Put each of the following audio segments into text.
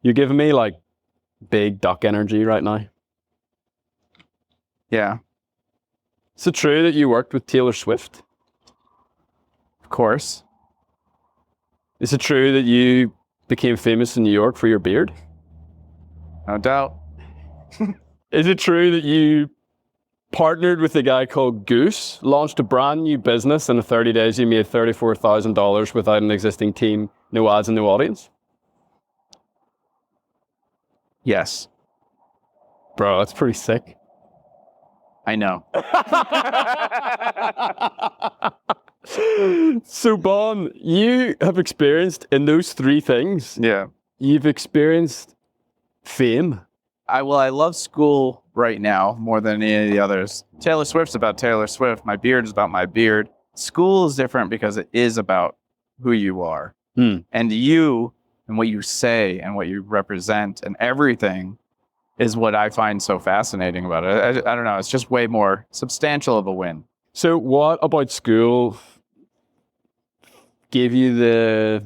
You're giving me like big duck energy right now. Yeah. Is it true that you worked with Taylor Swift? Of course. Is it true that you became famous in New York for your beard? No doubt. Is it true that you partnered with a guy called Goose, launched a brand new business, and in 30 days you made $34,000 without an existing team, no ads and no audience? Yes. Bro, that's pretty sick. I know. So, Bon, you have experienced in those three things, Yeah. you've experienced fame. I love Skool right now more than any of the others. Taylor Swift's about Taylor Swift. My beard is about my beard. Skool is different because it is about who you are. And you and what you say and what you represent and everything is what I find so fascinating about it. I don't know. It's just way more substantial of a win. So what about Skool gave you the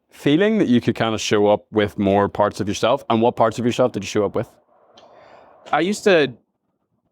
feeling that you could kind of show up with more parts of yourself? And what parts of yourself did you show up with? I used to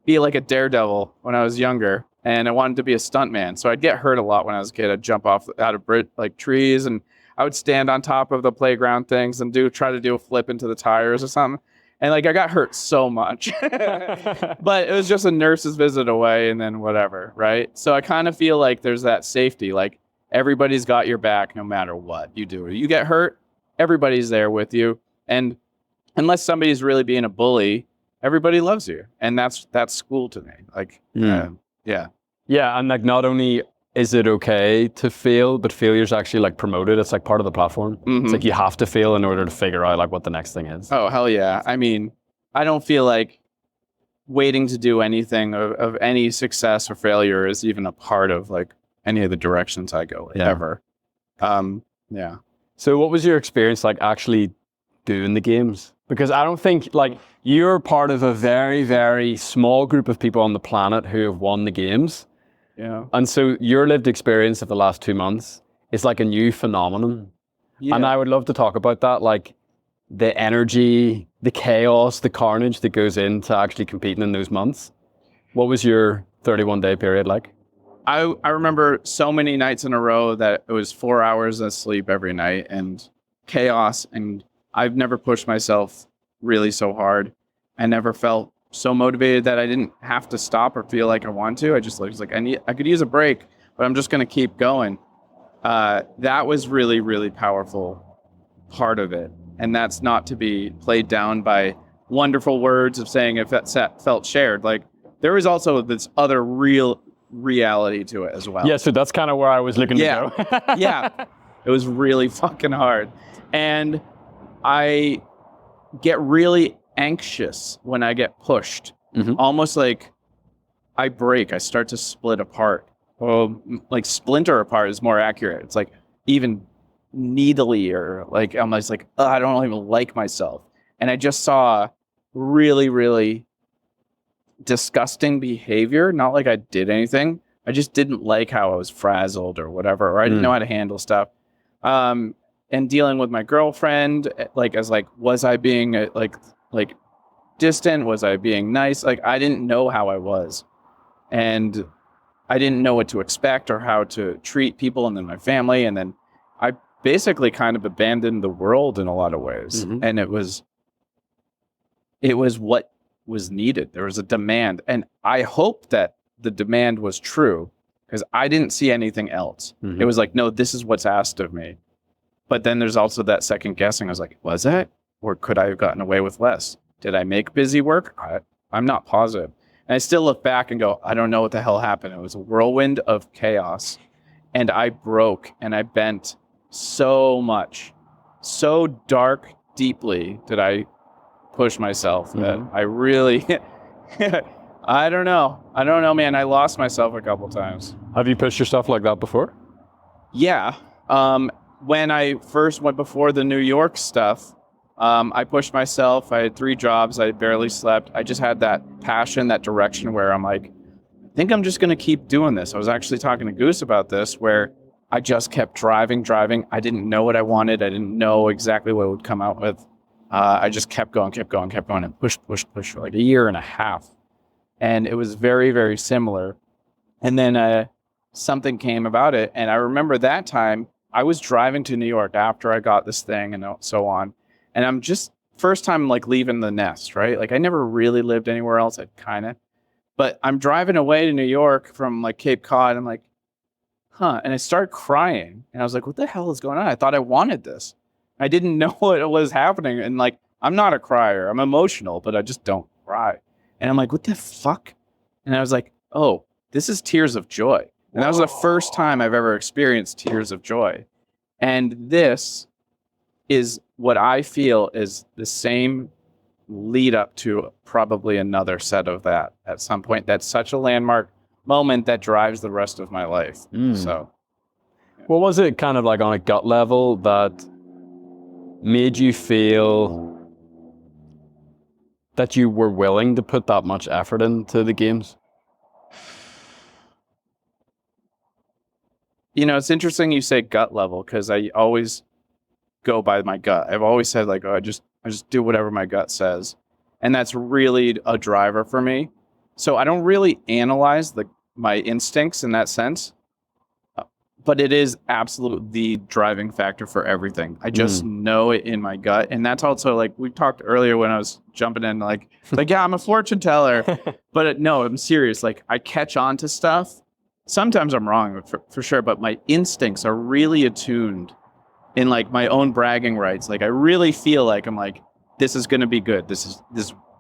be like a daredevil when I was younger, and I wanted to be a stuntman. So I'd get hurt a lot when I was a kid. I'd jump off out of like trees, and I would stand on top of the playground things and try to do a flip into the tires or something. And like I got hurt so much, but it was just a nurse's visit away, and then whatever, right? So I kind of feel like there's that safety, like everybody's got your back no matter what you do. You get hurt, everybody's there with you, and unless somebody's really being a bully, everybody loves you, and that's Skool to me. Like, yeah. Yeah, and like not only is it okay to fail, but failure's actually like promoted. It's like part of the platform. Mm-hmm. It's like you have to fail in order to figure out like what the next thing is. Oh, hell yeah. I mean, I don't feel like waiting to do anything of any success or failure is even a part of like any of the directions I go ever. Yeah. So what was your experience like actually doing the games? Because I don't think like you're part of a very, very small group of people on the planet who have won the games. Yeah. And so your lived experience of the last 2 months is like a new phenomenon. Yeah. And I would love to talk about that, like the energy, the chaos, the carnage that goes into actually competing in those months. What was your 31-day period like? I remember so many nights in a row that it was 4 hours of sleep every night and chaos. And I've never pushed myself really so hard. I never felt so motivated that I didn't have to stop or feel like I want to. I just was like, I could use a break, but I'm just going to keep going. That was really, really powerful part of it. And that's not to be played down by wonderful words of saying if that felt shared. Like there was also this other real reality to it as well. Yeah, so that's kind of where I was looking to go. Yeah, it was really fucking hard. And I get really anxious when I get pushed. Mm-hmm. Almost like I break. I start to split apart. Well, like splinter apart is more accurate. It's like even needly or like I'm just like, I don't even like myself. And I just saw really, really disgusting behavior. Not like I did anything. I just didn't like how I was frazzled or whatever, or I didn't know how to handle stuff. And dealing with my girlfriend, like as like, was I being like distant? Was I being nice? Like I didn't know how I was, and I didn't know what to expect or how to treat people, and then my family, and then I basically kind of abandoned the world in a lot of ways. Mm-hmm. And it was what was needed. There was a demand, and I hope that the demand was true because I didn't see anything else. Mm-hmm. It was like, no, this is what's asked of me. But then there's also that second guessing. I was like, was that? Or could I have gotten away with less? Did I make busy work? I'm not positive. And I still look back and go, I don't know what the hell happened. It was a whirlwind of chaos. And I broke and I bent so much. So dark, deeply did I push myself that I really, I don't know. I don't know, man. I lost myself a couple times. Have you pushed yourself like that before? Yeah. When I first went before the New York stuff, I pushed myself. I had 3 jobs. I barely slept. I just had that passion, that direction where I'm like, I think I'm just going to keep doing this. I was actually talking to Goose about this, where I just kept driving. I didn't know what I wanted. I didn't know exactly what it would come out with. I just kept going, and pushed for like a year and a half. And it was very, very similar. And then something came about it. And I remember that time I was driving to New York after I got this thing and so on. And I'm just first time like leaving the nest, right? Like I never really lived anywhere else. I kind of, but I'm driving away to New York from like Cape Cod. I'm like, huh. And I started crying and I was like, what the hell is going on? I thought I wanted this. I didn't know what was happening. And like, I'm not a crier. I'm emotional, but I just don't cry. And I'm like, what the fuck? And I was like, oh, this is tears of joy. And that was the first time I've ever experienced tears of joy. And this is what I feel is the same lead up to probably another set of that at some point. That's such a landmark moment that drives the rest of my life. So, what was it kind of like on a gut level that made you feel that you were willing to put that much effort into the games? You know, it's interesting you say gut level because I always go by my gut. I've always said like, oh, I just do whatever my gut says. And that's really a driver for me. So I don't really analyze my instincts in that sense, but it is absolutely the driving factor for everything. I just know it in my gut. And that's also like we talked earlier when I was jumping in like yeah, I'm a fortune teller, but no, I'm serious. Like I catch on to stuff. Sometimes I'm wrong for sure, but my instincts are really attuned in like my own bragging rights. Like I really feel like I'm like, this is going to be good. This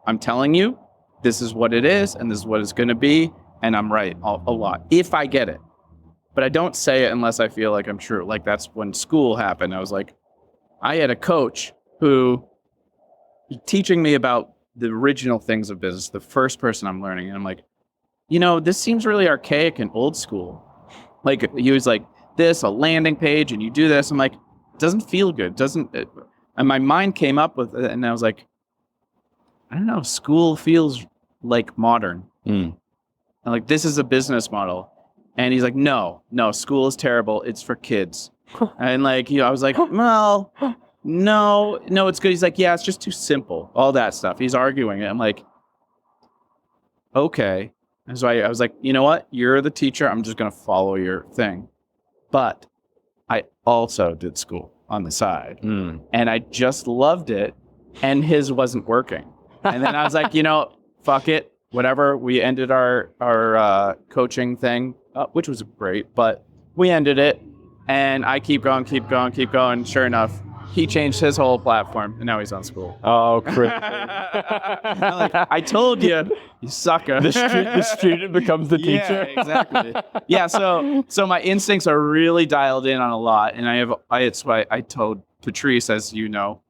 I'm telling you, this is what it is. And this is what it's going to be. And I'm right a lot if I get it, but I don't say it unless I feel like I'm true. Like that's when Skool happened. I was like, I had a coach who teaching me about the original things of business, the first person I'm learning. And I'm like, you know, this seems really archaic and old school. Like he was like this, a landing page, and you do this. I'm like, it doesn't feel good. And my mind came up with it, and I was like, I don't know, Skool feels like modern. And like, this is a business model. And he's like, no, Skool is terrible. It's for kids. And like, I was like, well, no, it's good. He's like, yeah, it's just too simple. All that stuff. He's arguing it. I'm like, okay. And so I was like, you know what? You're the teacher. I'm just going to follow your thing. But I also did Skool on the side. And I just loved it. And his wasn't working. And then I was like, you know, fuck it. Whatever. We ended our coaching thing, which was great. But we ended it. And I keep going. Sure enough, he changed his whole platform, and now he's on Skool. Oh, crazy. Like, I told you, you sucker. The student becomes the teacher. Yeah, exactly. Yeah, so my instincts are really dialed in on a lot, and it's why I told Patrice, as you know,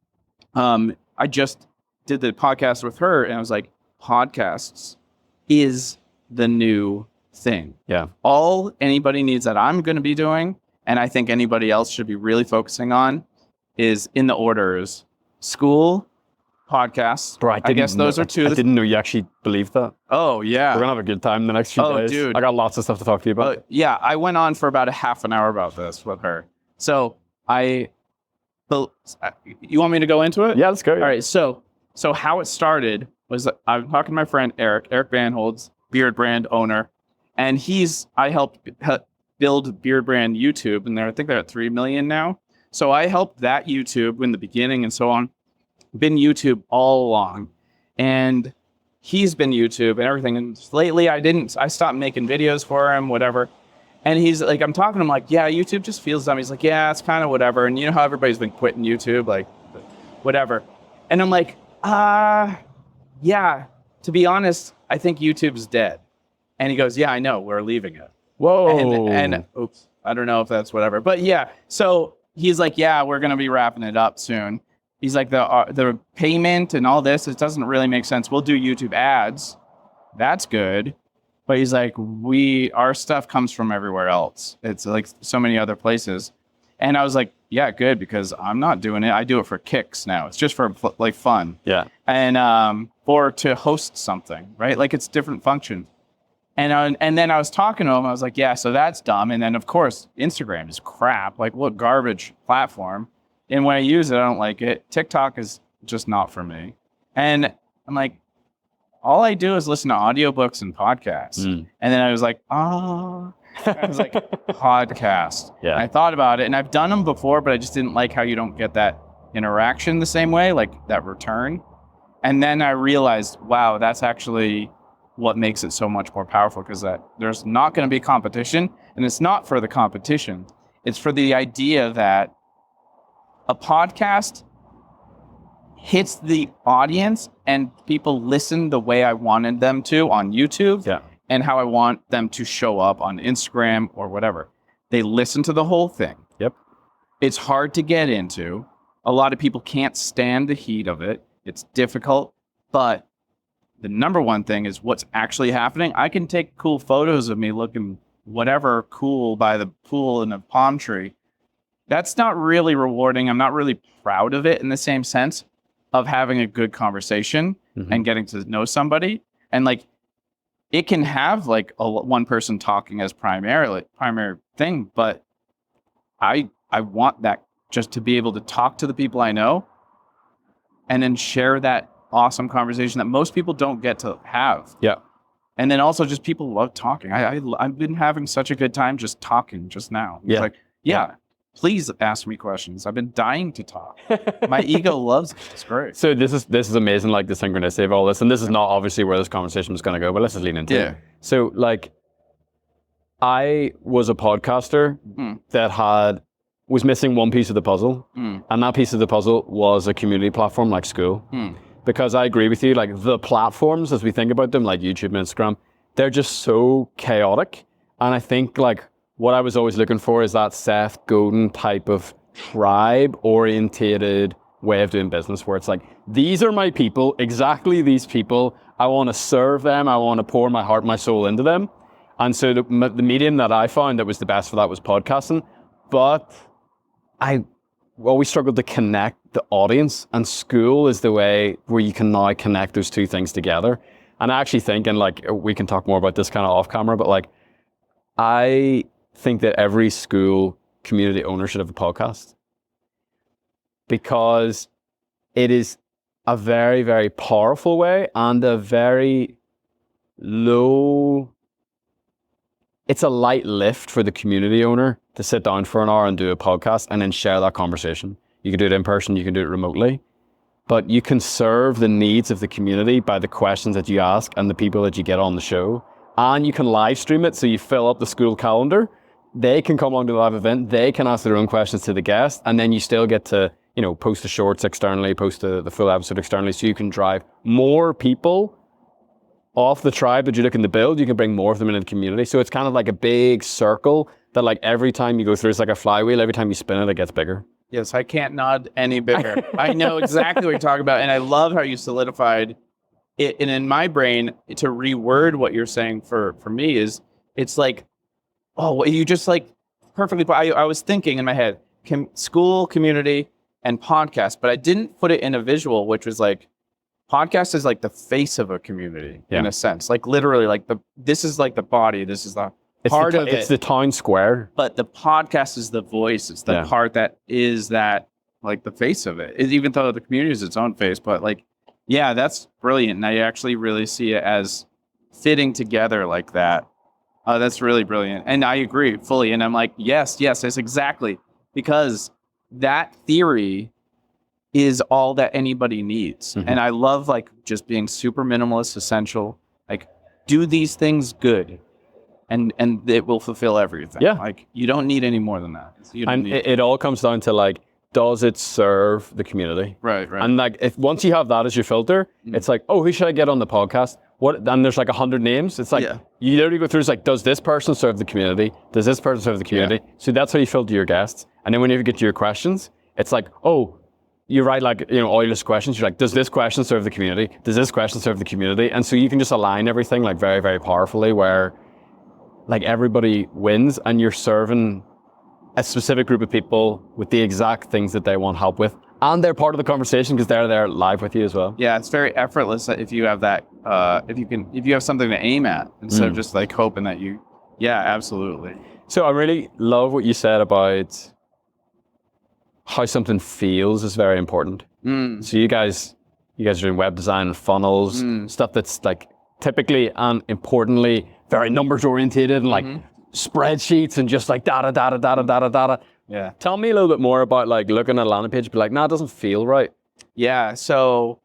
I just did the podcast with her, and I was like, podcasts is the new thing. Yeah. All anybody needs that I'm going to be doing, and I think anybody else should be really focusing on, is in the orders: Skool, podcasts. Bro, I guess those are two. I didn't know you actually believed that. Oh, yeah. We're going to have a good time the next few days. Dude. I got lots of stuff to talk to you about. Yeah, I went on for about a half an hour about this with her. So you want me to go into it? Yeah, let's go. All right, so how it started was I'm talking to my friend Eric Van Holds, beard brand owner, and I helped build beard brand YouTube, and I think they're at 3 million now. So I helped that YouTube in the beginning and so on. Been YouTube all along. And he's been YouTube and everything. And lately I stopped making videos for him, whatever. And he's like, I'm talking to him like, yeah, YouTube just feels dumb. He's like, yeah, it's kind of whatever. And you know how everybody's been quitting YouTube, like whatever. And I'm like, yeah, to be honest, I think YouTube's dead. And he goes, yeah, I know, we're leaving it. Whoa. And oops, I don't know if that's whatever. But yeah, so he's like, yeah, we're going to be wrapping it up soon. He's like, the payment and all this, it doesn't really make sense. We'll do YouTube ads. That's good. But he's like, our stuff comes from everywhere else. It's like so many other places. And I was like, yeah, good, because I'm not doing it. I do it for kicks now. It's just for like fun. Yeah. And or to host something, right? Like it's different function. And then I was talking to him. I was like, yeah, so that's dumb. And then, of course, Instagram is crap. Like, what garbage platform. And when I use it, I don't like it. TikTok is just not for me. And I'm like, all I do is listen to audiobooks and podcasts. And then I was like, I was like, podcast. Yeah. And I thought about it. And I've done them before, but I just didn't like how you don't get that interaction the same way, like that return. And then I realized, wow, that's actually what makes it so much more powerful, because that there's not going to be competition, and it's not for the competition. It's for the idea that a podcast hits the audience and people listen the way I wanted them to on YouTube and how I want them to show up on Instagram or whatever. They listen to the whole thing. Yep. It's hard to get into. A lot of people can't stand the heat of it. It's difficult, but the number one thing is what's actually happening. I can take cool photos of me looking whatever cool by the pool in a palm tree. That's not really rewarding. I'm not really proud of it in the same sense of having a good conversation and getting to know somebody. And like, it can have like one person talking as primary thing, but I want that just to be able to talk to the people I know and then share that awesome conversation that most people don't get to have. Yeah. And then also just people love talking. I've been having such a good time just talking just now. It's like, please ask me questions. I've been dying to talk. My ego loves it. It's great. So this is amazing, like the synchronicity of all this. And this is not obviously where this conversation is going to go, but let's just lean into it. So like, I was a podcaster that was missing one piece of the puzzle. And that piece of the puzzle was a community platform like Skool. Because I agree with you, like the platforms, as we think about them, like YouTube and Instagram, they're just so chaotic. And I think like what I was always looking for is that Seth Godin type of tribe-orientated way of doing business, where it's like, these are my people, exactly these people. I want to serve them. I want to pour my heart, my soul into them. And so the medium that I found that was the best for that was podcasting. But I always struggled to connect the audience, and Skool is the way where you can now connect those two things together. And I actually think, and like we can talk more about this kind of off camera, but like I think that every Skool community owner should have a podcast, because it is a very, very powerful way and a very it's a light lift for the community owner to sit down for an hour and do a podcast and then share that conversation. You can do it in person, you can do it remotely, but you can serve the needs of the community by the questions that you ask and the people that you get on the show. And you can live stream it, so you fill up the Skool calendar. They can come along to the live event, they can ask their own questions to the guest, and then you still get to, post the shorts externally, post the full episode externally, so you can drive more people off the tribe that you're looking to build. You can bring more of them into the community. So it's kind of like a big circle that like every time you go through, it's like a flywheel. Every time you spin it, it gets bigger. Yes, I can't nod any bigger. I know exactly what you're talking about. And I love how you solidified it. And in my brain, to reword what you're saying for me is, it's like, oh, you just like perfectly. I was thinking in my head, Skool, community, and podcast, but I didn't put it in a visual, which was like, podcast is like the face of a community in a sense, like literally, like this is like the body, this is the part of it. It's the town square. But the podcast is the voice. It's the part that is that, like the face of it. Even though the community is its own face, but like, yeah, that's brilliant. And I actually really see it as fitting together like that. Oh, that's really brilliant. And I agree fully. And I'm like, yes, that's exactly, because that theory is all that anybody needs. And I love like just being super minimalist, essential, like do these things good and it will fulfill everything. Yeah. Like you don't need any more than that. And it all comes down to like, does it serve the community? Right. And like, if once you have that as your filter, it's like, oh, who should I get on the podcast? What? And there's like 100 names. It's like, you literally go through, it's like, does this person serve the community? Does this person serve the community? So that's how you filter your guests. And then when you get to your questions, it's like, oh, you write like, all your list of questions. You're like, does this question serve the community? Does this question serve the community? And so you can just align everything like very, very powerfully, where like everybody wins and you're serving a specific group of people with the exact things that they want help with And they're part of the conversation because they're there live with you as well. Yeah, it's very effortless if you have that. If you have something to aim at instead of just like hoping that you. Yeah, absolutely. So I really love what you said about how something feels is very important. So you guys are doing web design and funnels, stuff that's like typically and importantly very numbers orientated and like spreadsheets and just like data. Yeah. Tell me a little bit more about like looking at a landing page, be like, nah, it doesn't feel right. Yeah. So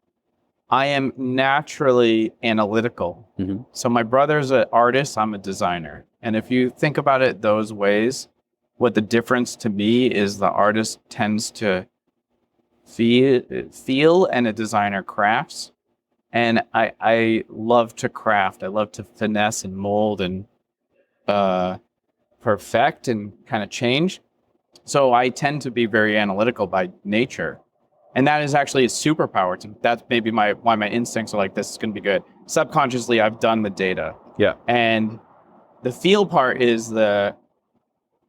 I am naturally analytical. So my brother's an artist, I'm a designer. And if you think about it those ways, what the difference to me is the artist tends to feel and a designer crafts. And I love to craft. I love to finesse and mold and perfect and kind of change. So I tend to be very analytical by nature. And that is actually a superpower. That's maybe why my instincts are like, this is going to be good. Subconsciously, I've done the data. Yeah. And the feel part is the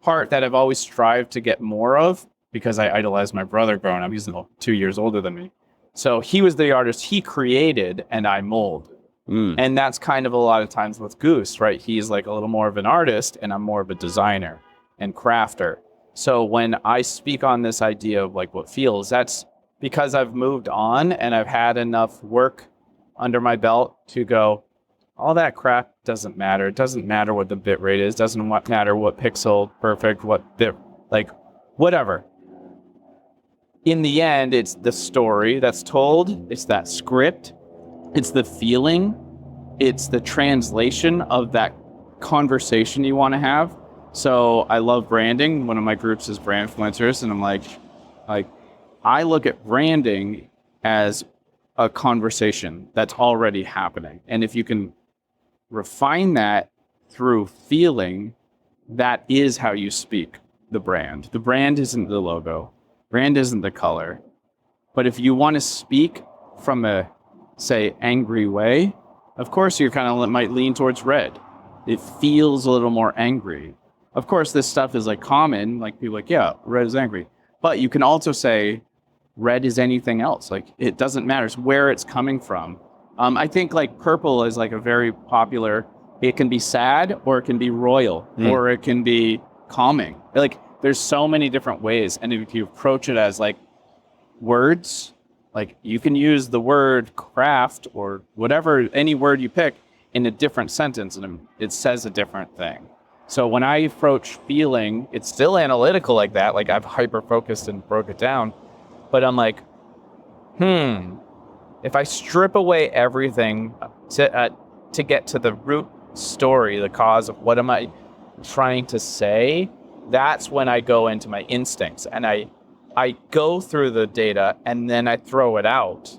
part that I've always strived to get more of because I idolized my brother growing up. He's 2 years older than me. So he was the artist he created and I mold. And that's kind of a lot of times with Goose, right? He's like a little more of an artist and I'm more of a designer and crafter. So when I speak on this idea of like what feels, that's because I've moved on and I've had enough work under my belt to go, all that crap doesn't matter. It doesn't matter what the bit rate is. Doesn't matter what pixel perfect, what bit, like whatever. In the end, it's the story that's told. It's that script. It's the feeling. It's the translation of that conversation you want to have. So I love branding. One of my groups is brand influencers. And I'm like, I look at branding as a conversation that's already happening. And if you can refine that through feeling, that is how you speak the brand. The brand isn't the logo. Brand isn't the color. But if you want to speak from a, say, angry way, of course you kind of might lean towards red. It feels a little more angry. Of course, this stuff is like common, like people are like, yeah, red is angry. But you can also say red is anything else. Like it doesn't matter. It's where it's coming from. I think like purple is like a very popular, it can be sad or it can be royal or it can be calming. Like there's so many different ways. And if you approach it as like words, like you can use the word craft or whatever, any word you pick in a different sentence and it says a different thing. So when I approach feeling, it's still analytical like that. Like I've hyper-focused and broke it down. But I'm like, if I strip away everything to get to the root story, the cause of what am I trying to say, that's when I go into my instincts. And I go through the data and then I throw it out.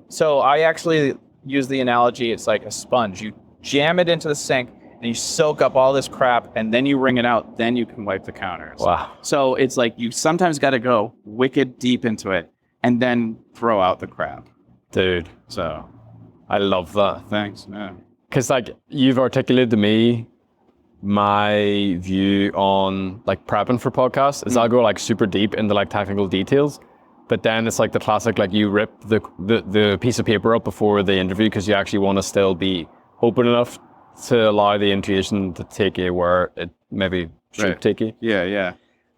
So I actually use the analogy, it's like a sponge. You jam it into the sink and you soak up all this crap and then you wring it out, then you can wipe the counters. Wow. So it's like you sometimes got to go wicked deep into it and then throw out the crap. Dude. So I love that. Thanks. Yeah. Because like you've articulated to me my view on like prepping for podcasts is I'll go like super deep into like technical details, but then it's like the classic, like you rip the piece of paper up before the interview because you actually want to still be open enough to allow the intuition to take you where it maybe should take you. Yeah.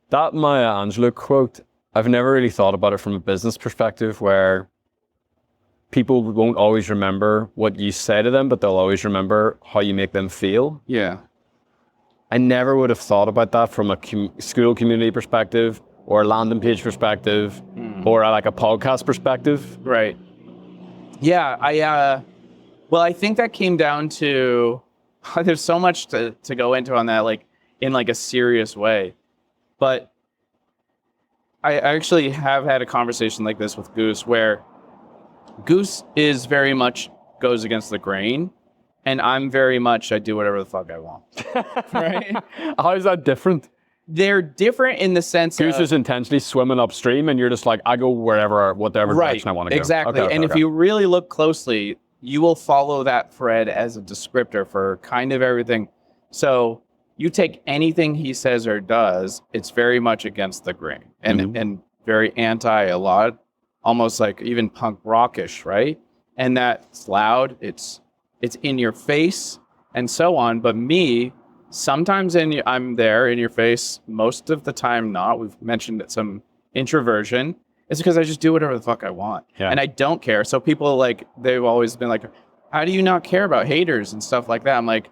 That Maya Angelou quote, I've never really thought about it from a business perspective where people won't always remember what you say to them, but they'll always remember how you make them feel. Yeah. I never would have thought about that from a school community perspective or a landing page perspective or like a podcast perspective. Right. Yeah. I think that came down to, there's so much to go into on that, like in like a serious way. But I actually have had a conversation like this with Goose where Goose is very much goes against the grain. And I'm very much, I do whatever the fuck I want. Right? How is that different? They're different in the sense Goose is intentionally swimming upstream and you're just like, I go whatever direction I want to go. Exactly. Okay, if you really look closely, you will follow that thread as a descriptor for kind of everything. So you take anything he says or does, it's very much against the grain and very anti a lot almost like even punk rockish, right? And that's loud. It's in your face and so on. But me, sometimes I'm there in your face. Most of the time, not. We've mentioned that some introversion. It's because I just do whatever the fuck I want, and I don't care. So people like they've always been like, "How do you not care about haters and stuff like that?" I'm like,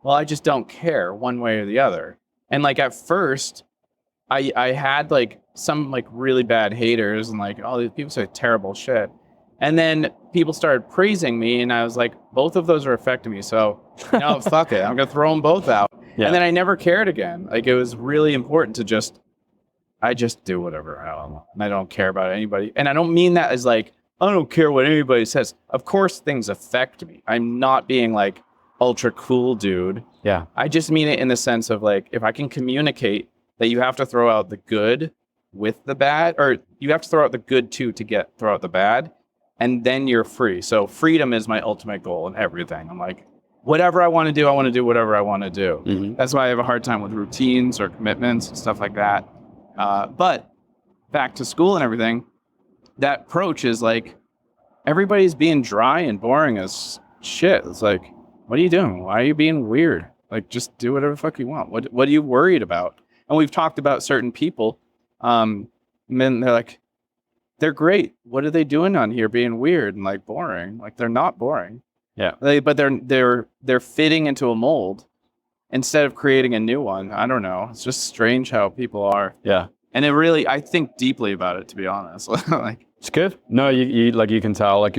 "Well, I just don't care one way or the other." And like at first, I had like some like really bad haters and like all these people say terrible shit. And then people started praising me and I was like, both of those are affecting me. So no, fuck it. I'm going to throw them both out. Yeah. And then I never cared again. Like it was really important to I just do whatever I want. And I don't care about anybody. And I don't mean that as like, I don't care what anybody says. Of course things affect me. I'm not being like ultra cool dude. Yeah. I just mean it in the sense of like, if I can communicate that you have to throw out the good with the bad, or you have to throw out the good too to throw out the bad, and then you're free. So freedom is my ultimate goal in everything. I'm like, whatever I want to do whatever I want to do. Mm-hmm. That's why I have a hard time with routines or commitments and stuff like that. But back to school and everything, that approach is like, everybody's being dry and boring as shit. It's like, what are you doing? Why are you being weird? Like, just do whatever the fuck you want. What are you worried about? And we've talked about certain people. And they're like, they're great. What are they doing on here being weird and like boring? Like they're not boring. Yeah. But they're fitting into a mold instead of creating a new one. I don't know. It's just strange how people are. Yeah. And it really, I think deeply about it, to be honest. Like it's good. No, you can tell like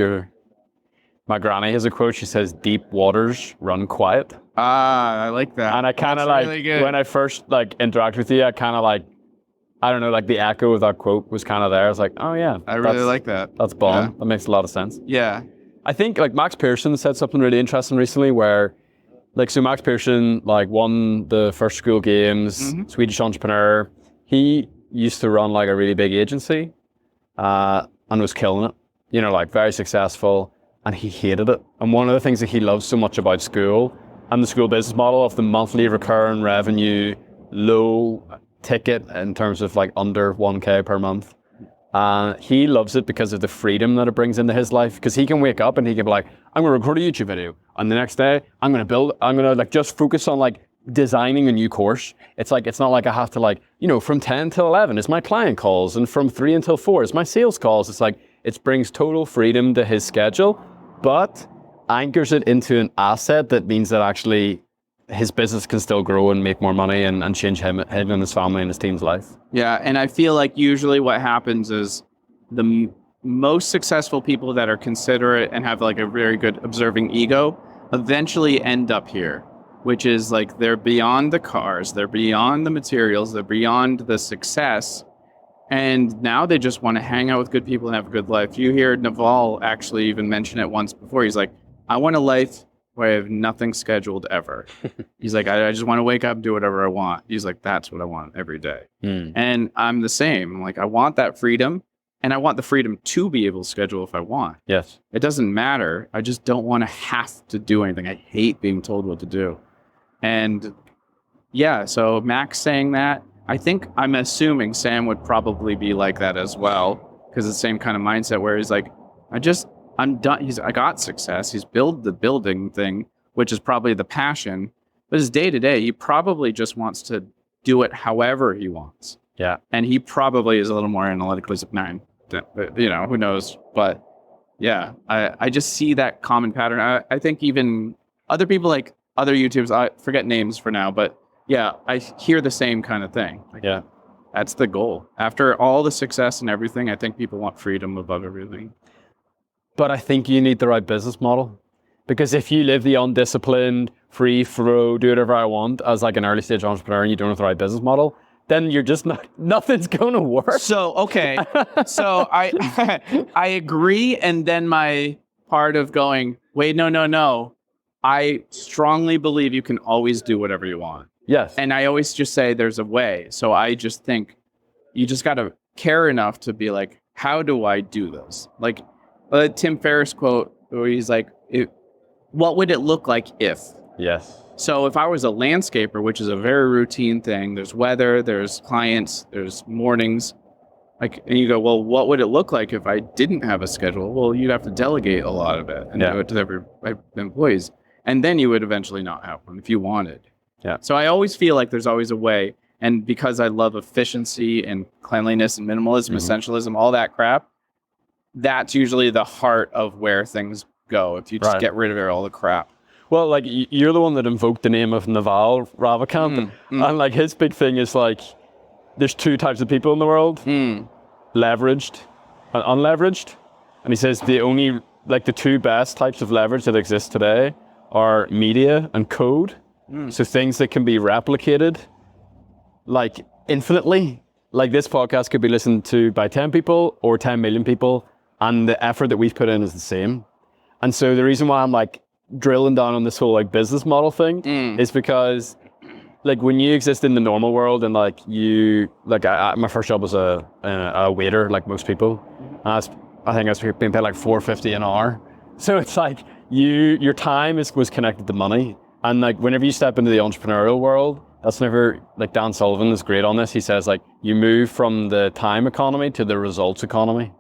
my granny has a quote. She says, "Deep waters run quiet." Ah, I like that. And I kind of like, really when I first like interact with you, I kind of like, I don't know, like the echo of that quote was kind of there. I was like, oh yeah. I really like that. That's bomb. Yeah. That makes a lot of sense. Yeah. I think like Max Pearson said something really interesting recently where like, so Max Pearson like won the first Skool Games, mm-hmm. Swedish entrepreneur. He used to run like a really big agency and was killing it, you know, like very successful, and he hated it. And one of the things that he loves so much about Skool and the Skool business model of the monthly recurring revenue, low ticket in terms of like under 1K per month. He loves it because of the freedom that it brings into his life. Because he can wake up and he can be like, I'm going to record a YouTube video. And the next day, I'm going to like just focus on like designing a new course. It's like, it's not like I have to like, you know, from 10 till 11 is my client calls. And from 3 until 4 is my sales calls. It's like, it brings total freedom to his schedule, but anchors it into an asset that means that actually his business can still grow and make more money and change him and his family and his team's life. Yeah, and I feel like usually what happens is the most successful people that are considerate and have like a very good observing ego eventually end up here, which is like they're beyond the cars, they're beyond the materials, they're beyond the success, and now they just want to hang out with good people and have a good life. You hear Naval actually even mention it once before. He's like, I want a life where I have nothing scheduled ever. He's like, I just want to wake up, do whatever I want. He's like, that's what I want every day. Mm. And I'm the same. I'm like, I want that freedom, and I want the freedom to be able to schedule if I want. Yes. It doesn't matter. I just don't want to have to do anything. I hate being told what to do. And yeah, so Max saying that, I'm assuming Sam would probably be like that as well, because it's the same kind of mindset where he's like, I'm done. I got success. He's built the building thing, which is probably the passion. But his day to day, he probably just wants to do it however he wants. Yeah. And he probably is a little more analytical. He's like, 9, you know, who knows? But yeah, I just see that common pattern. I think even other people, like other YouTubers, I forget names for now, but yeah, I hear the same kind of thing. Like, yeah. That's the goal. After all the success and everything, I think people want freedom above everything. But I think you need the right business model, because if you live the undisciplined, free flow, do whatever I want as like an early stage entrepreneur and you don't have the right business model, then you're just nothing's going to work. So, okay. So I agree. And then my part of going, wait, no. I strongly believe you can always do whatever you want. Yes. And I always just say there's a way. So I just think you just got to care enough to be like, how do I do this? Like, Tim Ferriss quote where he's like, what would it look like if? Yes. So if I was a landscaper, which is a very routine thing, there's weather, there's clients, there's mornings, Like, and you go, well, what would it look like if I didn't have a schedule? Well, you'd have to delegate a lot of it and do it to every employees. And then you would eventually not have one if you wanted. Yeah. So I always feel like there's always a way. And because I love efficiency and cleanliness and minimalism, essentialism, all that crap, that's usually the heart of where things go. If you just get rid of all the crap. Well, like you're the one that invoked the name of Naval Ravikant. And like his big thing is like, there's two types of people in the world, leveraged and unleveraged. And he says the only, like the two best types of leverage that exist today are media and code. So things that can be replicated like infinitely. Like this podcast could be listened to by 10 people or 10 million people, and the effort that we've put in is the same. And so the reason why I'm like drilling down on this whole like business model thing is because like when you exist in the normal world and like you, like my first job was a waiter, like most people. And I think I was being paid like $4.50 an hour. So it's like your time was connected to money. And like whenever you step into the entrepreneurial world, that's never, like Dan Sullivan is great on this. He says like you move from the time economy to the results economy.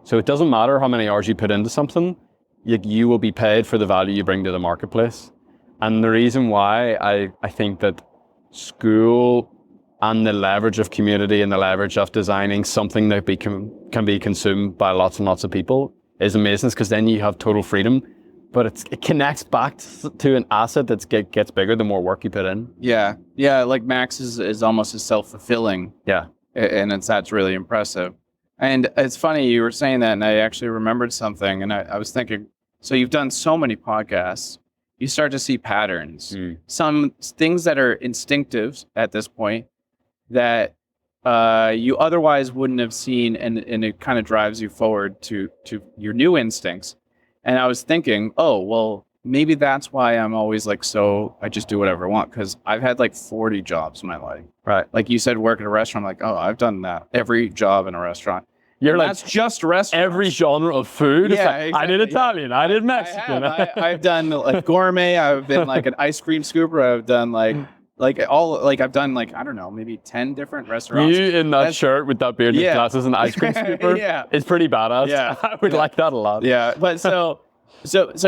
So it doesn't matter how many hours you put into something, you will be paid for the value you bring to the marketplace. And the reason why I think that Skool and the leverage of community and the leverage of designing something that can be consumed by lots and lots of people is amazing, because then you have total freedom. But it connects back to an asset that gets bigger the more work you put in. Yeah, like Max is almost as self-fulfilling. Yeah. And that's really impressive. And it's funny, you were saying that, and I actually remembered something, and I was thinking, so you've done so many podcasts, you start to see patterns. Some things that are instinctive at this point that you otherwise wouldn't have seen, and it kind of drives you forward to your new instincts. And I was thinking, oh, well, maybe that's why I'm always like, I just do whatever I want, because I've had like 40 jobs in my life. Right. Like you said, work at a restaurant. I'm like, oh, I've done that. Every job in a restaurant. That's just restaurants. Every genre of food. Yeah, like, exactly. I did Italian. I did Mexican. I've done like gourmet. I've been like an ice cream scooper. I've done I've done like, I don't know, maybe 10 different restaurants. You in that shirt with that beard and glasses and ice cream scooper it's pretty badass. Yeah. I would like that a lot. Yeah. But so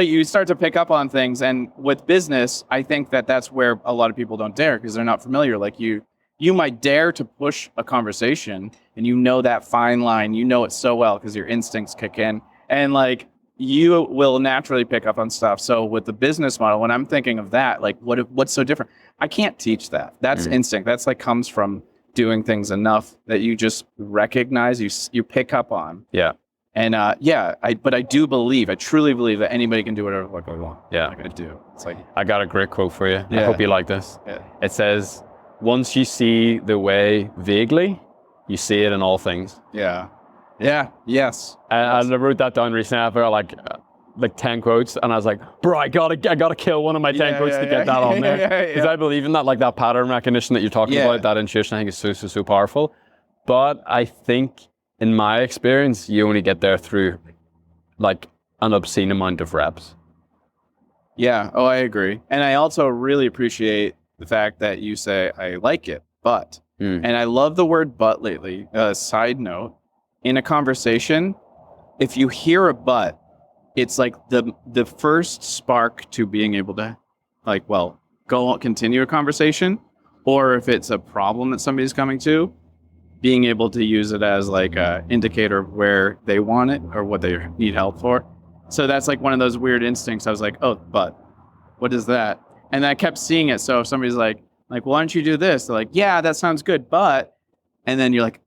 you start to pick up on things. And with business, I think that's where a lot of people don't dare, because they're not familiar. Like you might dare to push a conversation, and you know that fine line, you know it so well because your instincts kick in. And like you will naturally pick up on stuff. So with the business model, when I'm thinking of that, like what's so different? I can't teach that. That's instinct. That's like comes from doing things enough that you just recognize, you pick up on. Yeah. And I truly believe that anybody can do whatever the fuck they want. Yeah. Like I do. It's like, I got a great quote for you. Yeah. I hope you like this. Yeah. It says, once you see the way vaguely, you see it in all things. Yeah. Yeah. Yes. And I wrote that down recently after like 10 quotes, and I was like, bro, I gotta kill one of my 10 quotes to get that on there. Because I believe in that, like that pattern recognition that you're talking about, that intuition, I think is so powerful. But I think in my experience, you only get there through like an obscene amount of reps. Yeah. Oh, I agree. And I also really appreciate the fact that you say, I like it, but, and I love the word but lately. Side note, in a conversation, if you hear a but, it's like the first spark to being able to like, well, continue a conversation, or if it's a problem that somebody's coming to, being able to use it as like a indicator of where they want it or what they need help for. So that's like one of those weird instincts. I was like, oh, but what is that? And I kept seeing it. So if somebody's like, why don't you do this? They're like, yeah, that sounds good, but, and then you're like,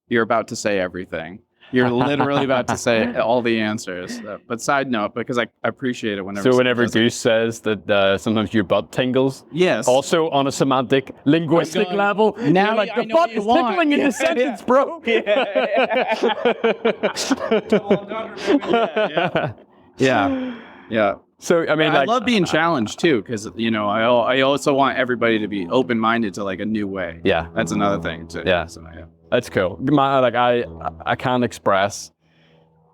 you're about to say everything. You're literally about to say all the answers. But side note, because I appreciate it whenever. So whenever Goose says that sometimes your butt tingles, yes. Also on a semantic, linguistic level, now like the butt is tickling in the sentence, bro. Yeah. So I mean, I love being challenged too, because I also want everybody to be open-minded to like a new way. Yeah, that's another thing too. Yeah. So, that's cool. I can't express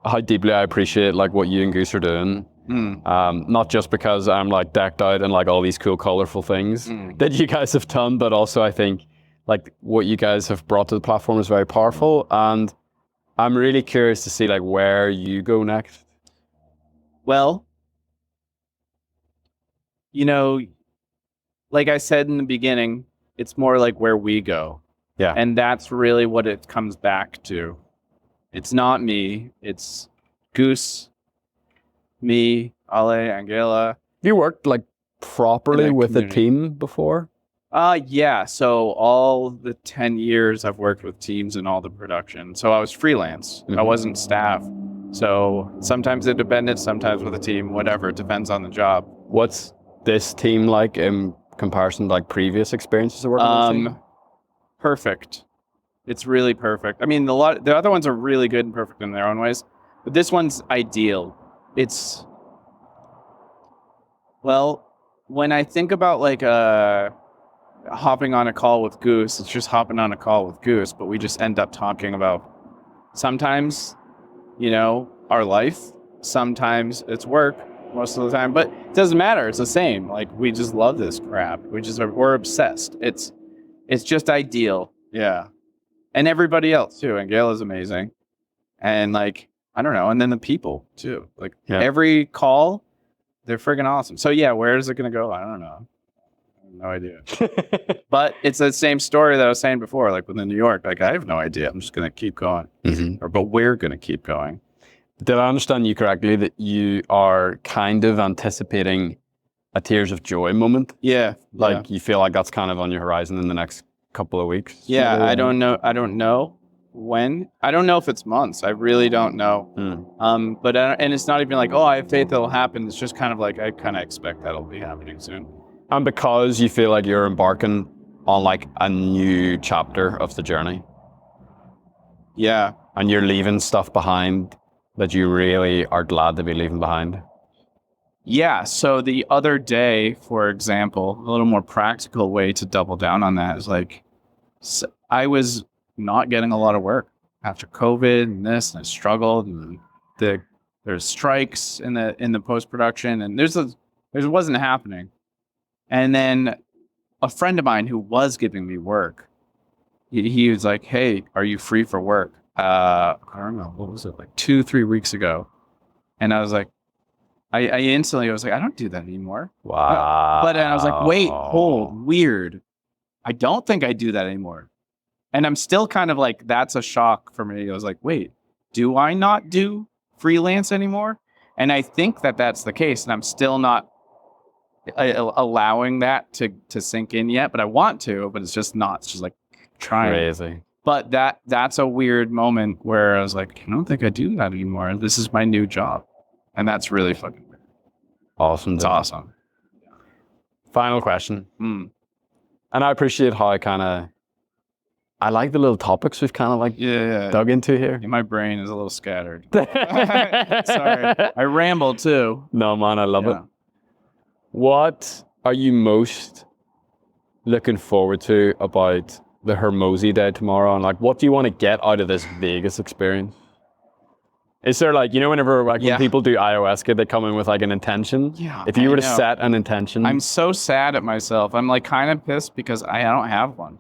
how deeply I appreciate like what you and Goose are doing. Not just because I'm like decked out in like all these cool, colorful things that you guys have done, but also I think like what you guys have brought to the platform is very powerful, and I'm really curious to see like where you go next. Well, you know, like I said in the beginning, it's more like where we go. Yeah. And that's really what it comes back to. It's not me. It's Goose, me, Ale, Angela. Have you worked like properly with a team before? Yeah. So all the 10 years I've worked with teams in all the production. So I was freelance. I wasn't staff. So sometimes independent, sometimes with a team, whatever. It depends on the job. What's this team like in comparison to like previous experiences of working with a team? Perfect. It's really perfect. I mean, the other ones are really good and perfect in their own ways, but this one's ideal. It's, well, when I think about like hopping on a call with Goose, it's just hopping on a call with Goose, but we just end up talking about sometimes, you know, our life, sometimes it's work most of the time, but it doesn't matter. It's the same. Like, we just love this crap. We're obsessed. It's just ideal. Yeah. And everybody else too. And Gail is amazing. And like, I don't know. And then the people too. Like every call, they're friggin' awesome. So yeah, where is it going to go? I don't know. I have no idea. But it's the same story that I was saying before, like with New York. Like, I have no idea. I'm just going to keep going. But we're going to keep going. Did I understand you correctly that you are kind of anticipating a Tears of Joy moment? Yeah. Like you feel like that's kind of on your horizon in the next couple of weeks? Yeah, I don't know. I don't know when. I don't know if it's months. I really don't know. But and it's not even like, oh, I have faith it'll happen. It's just kind of like, I kind of expect that'll be happening soon. And because you feel like you're embarking on like a new chapter of the journey. Yeah. And you're leaving stuff behind that you really are glad to be leaving behind. Yeah. So the other day, for example, a little more practical way to double down on that is like, so I was not getting a lot of work after COVID and this, and I struggled, and there's strikes in the post-production, and there wasn't happening. And then a friend of mine who was giving me work, he was like, "Hey, are you free for work?" I don't know, what was it, like 2-3 weeks ago? And I was like, I instantly was like, I don't do that anymore. Wow. But I was like, wait, hold, weird. I don't think I do that anymore. And I'm still kind of like, that's a shock for me. I was like, wait, do I not do freelance anymore? And I think that that's the case. And I'm still not allowing that to sink in yet, but I want to, but it's just not. It's just like trying. Crazy. But that's a weird moment where I was like, I don't think I do that anymore. This is my new job. And that's really fucking weird. Awesome. It's awesome. Final question. And I appreciate how I like the little topics we've kind of like dug into here. My brain is a little scattered. Sorry. I ramble too. No, man, I love it. What are you most looking forward to about the Hermosi Day tomorrow? And like, what do you want to get out of this Vegas experience? Is there like, you know, whenever like when people do ayahuasca, they come in with like an intention? Yeah. If you were to set an intention. I'm so sad at myself. I'm like kind of pissed because I don't have one.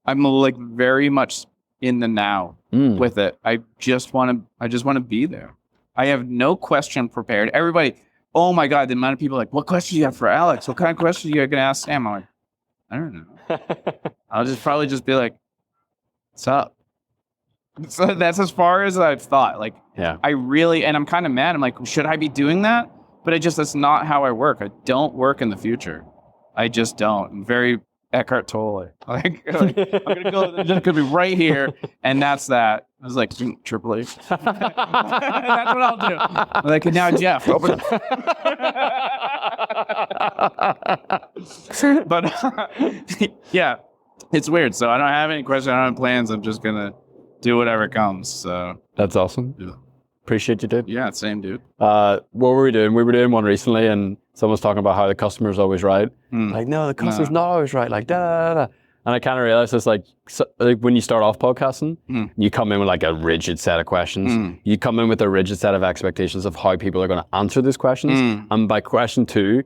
I'm like very much in the now with it. I just want to be there. I have no question prepared. Everybody, oh my God, the amount of people like, what question do you have for Alex? What kind of question are you going to ask Sam? I'm like, I don't know. I'll probably just be like, what's up? So that's as far as I've thought. Like, I really, and I'm kind of mad. I'm like, should I be doing that? But that's not how I work. I don't work in the future. I just don't. I'm very Eckhart Tolle. Like I'm gonna go. It's gonna be right here, and that's that. I was like, Triple H. That's what I'll do. I'm like, now Jeff, open. But yeah, it's weird. So I don't have any questions. I don't have plans. I'm just gonna do whatever comes. So that's awesome. Yeah. Appreciate you, dude. Yeah, same, dude. What were we doing? We were doing one recently, and someone was talking about how the customer's always right. Like, no, the customer's not always right. Like, da da da. And I kind of realized it's like when you start off podcasting, you come in with like a rigid set of questions. You come in with a rigid set of expectations of how people are going to answer these questions. And by question 2,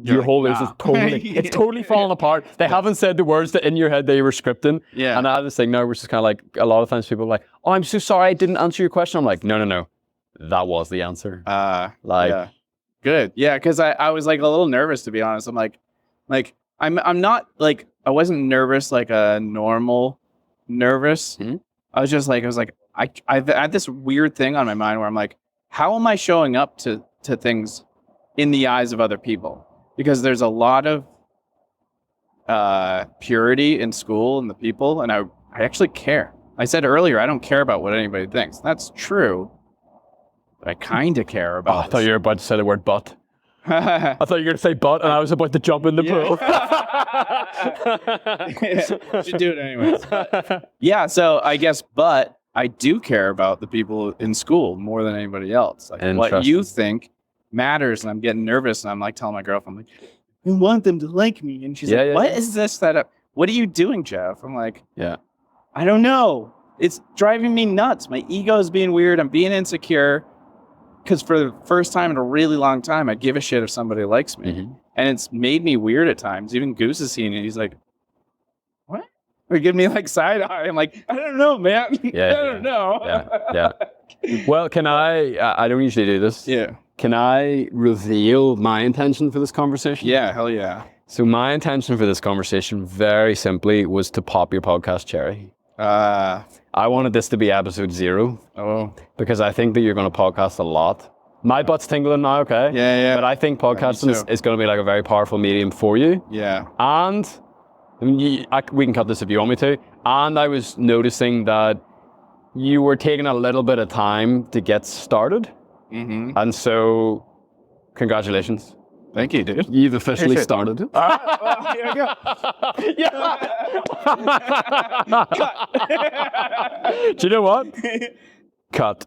your whole list is totally, it's totally falling apart. They haven't said the words that in your head they were scripting. Yeah. And I have this thing now, which is kind of like, a lot of times people are like, oh, I'm so sorry I didn't answer your question. I'm like, no. That was the answer. Yeah. Good. Yeah, because I was like a little nervous, to be honest. I'm like I'm not like, I wasn't nervous like a normal nervous. Mm-hmm. I was like I had this weird thing on my mind where I'm like, how am I showing up to things in the eyes of other people? Because there's a lot of purity in school and the people, and I actually care. I said earlier, I don't care about what anybody thinks. That's true. But I kind of care about I thought you were about to say the word but. I thought you were going to say but, and I was about to jump in the pool. Should do it anyways. Yeah, so I guess, but I do care about the people in school more than anybody else. Like, what you think matters, and I'm getting nervous, and I'm like telling my girlfriend, I'm like, I want them to like me. And she's like, what is this setup? What are you doing, Jeff? I'm like, I don't know. It's driving me nuts. My ego is being weird. I'm being insecure. Because for the first time in a really long time, I give a shit if somebody likes me. Mm-hmm. And it's made me weird at times. Even Goose has seen it. He's like, what? Or give me like side eye. I'm like, I don't know, man. I don't know. Yeah. Well, can I don't usually do this. Yeah. Can I reveal my intention for this conversation? Yeah, hell yeah. So my intention for this conversation, very simply, was to pop your podcast cherry. I wanted this to be episode 0. Oh. Because I think that you're going to podcast a lot. My butt's tingling now, okay? Yeah. But I think podcasting is going to be like a very powerful medium for you. Yeah. And I mean, we can cut this if you want me to. And I was noticing that you were taking a little bit of time to get started. Mm-hmm. And so, congratulations. Thank you, dude. You've officially started. All right, well, here we go. Do you know what? Cut.